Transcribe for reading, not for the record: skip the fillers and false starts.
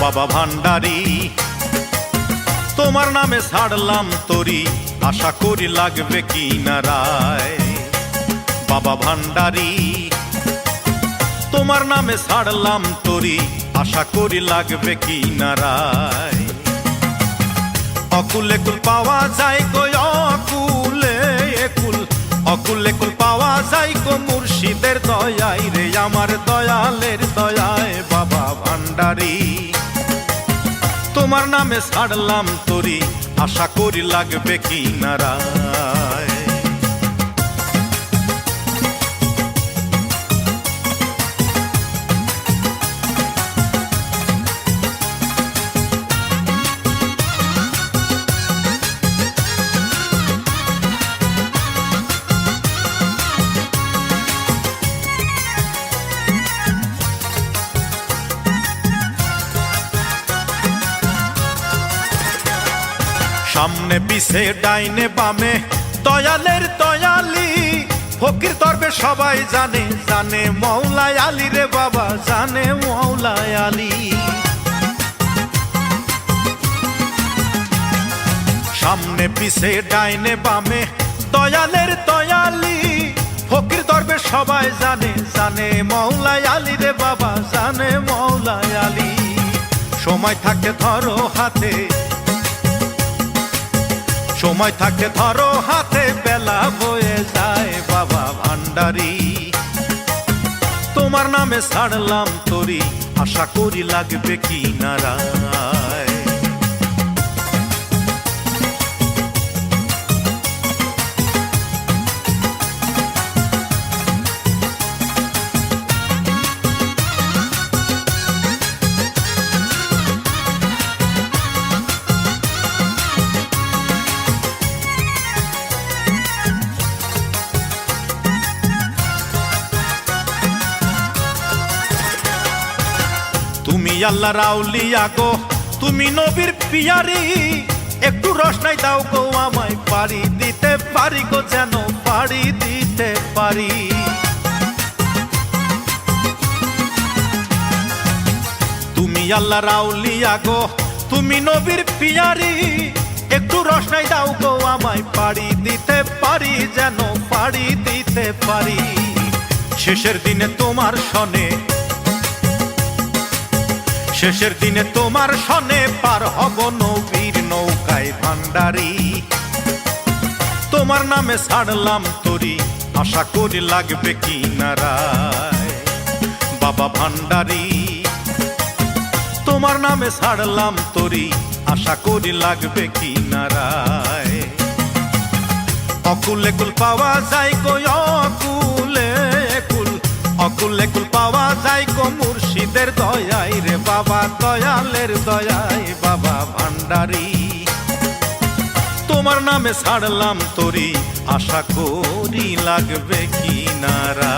বাবা ভান্ডারি তোমার নামে ছাড়লাম তরি, আশা করি লাগবে কিনারায়। বাবা ভান্ডারি তোমার নামে ছাড়লাম তরি, আশা করি লাগবে কিনারায়। অকুলে কুল পাওয়া যায় গো, অকুলে কুল, অকুলে কুল পাওয়া যায় গো মুর্শিদের দয়ায় রে, আমার দয়ালের দয়ায়। বাবা ভান্ডারি তোমার নামে ছাড়লাম তরি, আশা করি লাগবে কিনারায়। সামনে পিছে ডাইনে বামে দয়ালের দয়ালি, ফকির তরবে সবাই জানে, জানে মৌলাই আলী রে বাবা, জানে মৌলাই আলী। সামনে পিছে ডাইনে বামে দয়ালের দয়ালি, ফকির তরবে সবাই জানে, জানে মৌলাই আলী রে বাবা, জানে মৌলাই আলী। সময় থাকে ধরো হাতে, সময় থাকে ধরো হাতে, বেলা বয়ে যায়। বাবা ভান্ডারি তোমার নামে ছাড়লাম তরি, আশা করি লাগবে কিনারায়। তুমি আল্লাহ রাউলিয়া গো, তুমি নবীর পিয়ারি, একটু রসনাই দাও গো আমায়, পারি দিতে পারি গো, যেন পারি দিতে পারি। তুমি আল্লাহ রাউলিয়া গো, তুমি নবীর পিয়ারি, একটু রসনাই দাও গো আমায়, পারি দিতে পারি, যেন পারি দিতে পারি। শেষের দিনে তোমার সনে, শেষের দিনে তোমার সনে পার হব নবীর নৌকায়। ভান্ডারি তোমার নামে ছাড়লাম তরি, আশা করি লাগবে কিনারায়। বাবা ভান্ডারি তোমার নামে ছাড়লাম তরি, আশা করি লাগবে কিনারায়। অকুলে কুল পাওয়া যায় গো, অকুলে কুল, অকুলে কুল পাওয়া যায় গো মুর্শিদের দয়ায় রে বাবা, দয়ালের দয়ায়। বাবা ভান্ডারি তোমার নামে ছাড়লাম তরি, আশা করি লাগবে কিনারা।